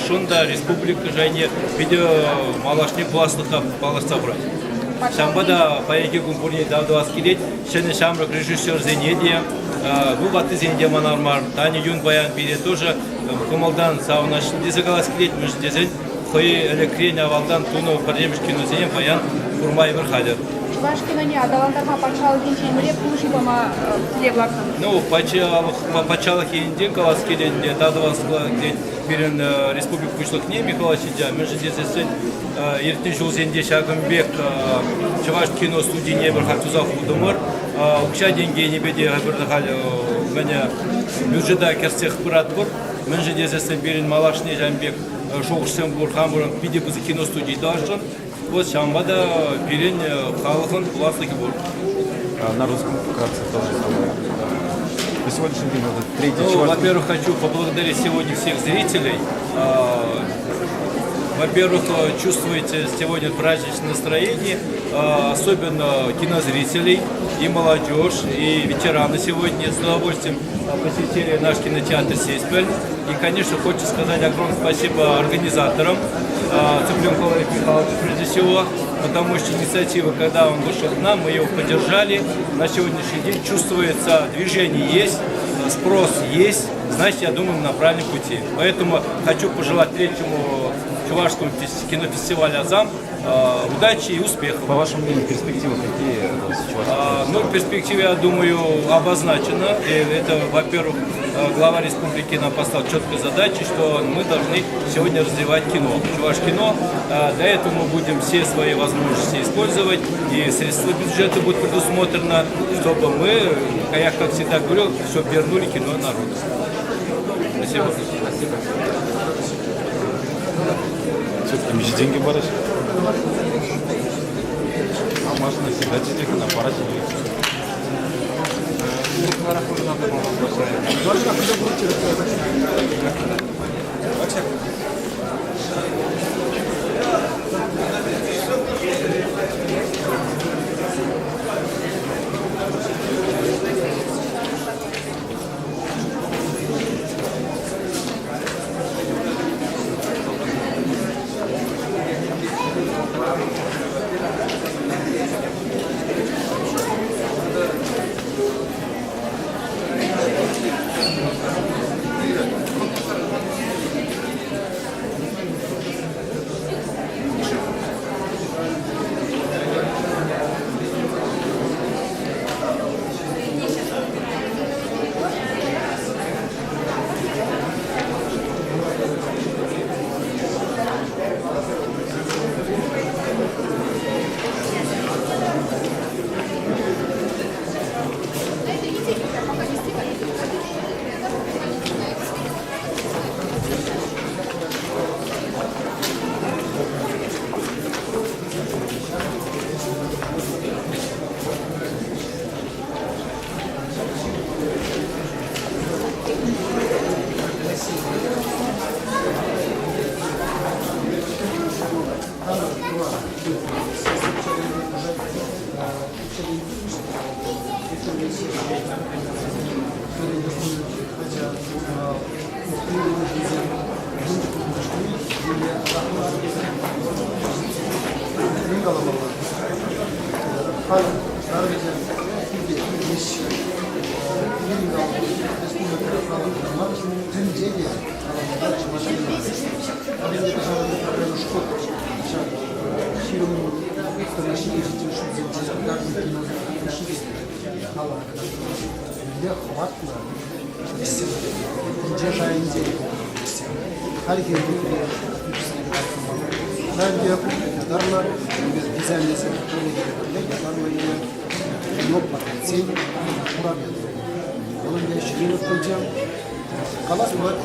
шунда республика және видео малашни пластыка баласта брать. Шамбада паяки кумпурни давду аскелет, шене шамрак режиссер Зенедия, Губаты Зенедия Манармар, Таня Юн Баян Пире тоже, Кумалдан Саунаш Дизагаласкелет, Междезень, Хой Электрень Авалдан Туну Паремшкину Зенем Баян Курмай Верхадер. Чувашкиноне адаландарма пачал генчемре пушибама левлактан. Ну, пачал хиндин каласкеленде, тадаваскла перен республику пучлых не Михаила Сидя, Междезень, Иртин Жулзенде Шагамбек, Чувашкино студии не Верхатузав Удумар, Укша деньги не беде Габердахаль, меня бюджета Керсех Пратбур, Междезень перен Малашни Жамбек, Шоушсем Бурхамбуром, Пидебузы киностудии Дажжан. Вот Шамбада перень Халахан классный был. На русском вкратце тоже самое. На сегодняшний день это третий человек. Во-первых, хочу поблагодарить сегодня всех зрителей. Во-первых, чувствуете сегодня праздничное настроение, особенно кинозрителей, и молодежь, и ветераны сегодня с удовольствием посетили наш кинотеатр «Сейспель». И, конечно, хочу сказать огромное спасибо организаторам, Цыпленкову Михаилу, прежде всего, потому что инициатива, когда он вышел к нам, мы его поддержали. На сегодняшний день чувствуется движение есть, спрос есть, значит, я думаю, мы на правильном пути. Поэтому хочу пожелать третьему Чувашскому кинофестивалю «Азам» удачи и успехов. По вашему мнению, перспективы какие сейчас? Ну, перспективы, я думаю, обозначена. Это, во-первых, глава республики нам поставил четкую задачу, что мы должны сегодня развивать кино. Чувашкино. Для этого мы будем все свои возможности использовать, и средства бюджета будут предусмотрены, чтобы мы, я как всегда говорил, чтобы вернули кино народу. Спасибо. Спасибо. Там еще деньги борешь? А можно всегда денег на пару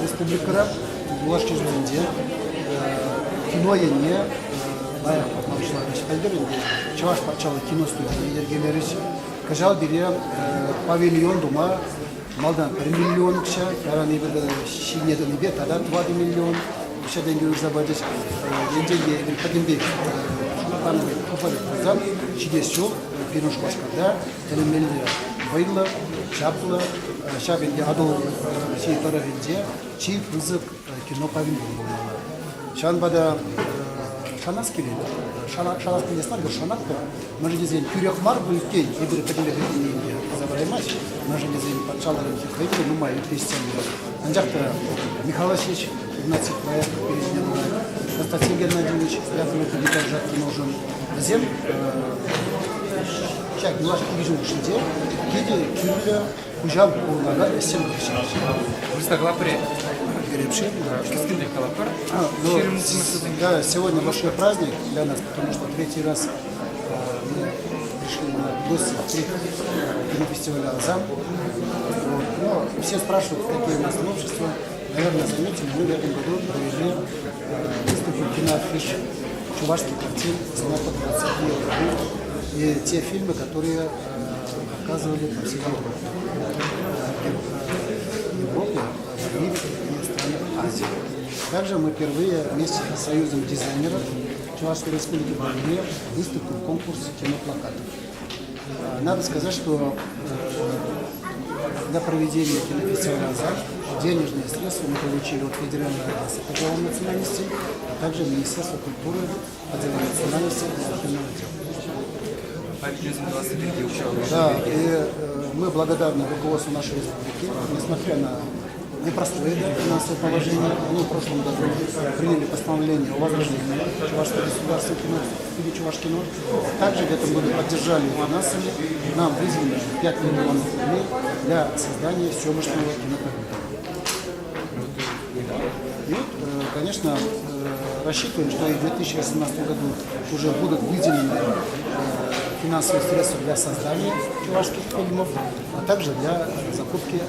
республикара булаш жүзінде кино ене лайық қатнамшылар ешқайдыр енді Чуваш патшалы кино студия ергелеріш кажал бере павильон дума малдан 1 миллион кіші яраны бір шинеден бе тада 2 миллион кіші денге забадеш ендеге кадимбек шулапаны куфары қызам чидес жол пирож башкада телемелде байлы шаплы шабенде адол şey tarafınca çift hızlı кино павильон. Şanbada şanas kili, şanas kili esnar bir şanak da. Może dizin kürek mar bu ülke, bir kadınla bir dinle. Zabraymaç. Może dizin parçaları ki kaydı numay Hristiyan. Ancak da Mikhail Vasilyevich Игнатьев проект переизбран. Константин Геннадьевич, я думаю, это держать нужен. Затем, сейчас немножко вижу, что где, Кюрля, Кужав, Кулага, Эссен, Мустаглапри. Гребшин, да. Кискинде Калапар. Да, сегодня большой праздник для нас, потому что третий раз мы пришли на гости кинофестиваля «Азам». Вот. Но все спрашивают, какие у нас новшества. Наверное, заметили, мы в этом году провели выставку киноафиш чувашских картин «Знаков 20 евро». И те фильмы, которые показывали по всей Европе, в мире и странах Азии. Также мы впервые вместе с Союзом дизайнеров Чувашской Республики провели выставку в конкурсе киноплакатов. Надо сказать, что для проведения кинофестиваля «Азам» денежные средства мы получили от Федерального агентства по делам национальностей, а также Министерства культуры по делам национальностей и архивного дела. Да, и мы благодарны руководству нашей республики, несмотря на непростое финансовое положение. Они в прошлом году приняли постановление о возрождении Чувашского государственного кино или Чувашкино. Также в этом году поддержали финансами. Нам выделено 5 миллионов рублей для создания съемочного кинопроекта. И, конечно, рассчитываем, что и в 2018 году уже будут выделены финансовые средства для создания чувашских фильмов, а также для закупки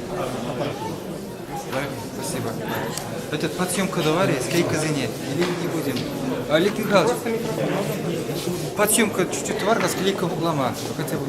аппаратуры. Спасибо. Этот подсъемка давали, сколько занять? Или не будем? Олег Михайлович, подсъемка чуть-чуть товарка, сколько в углама? Хотя бы.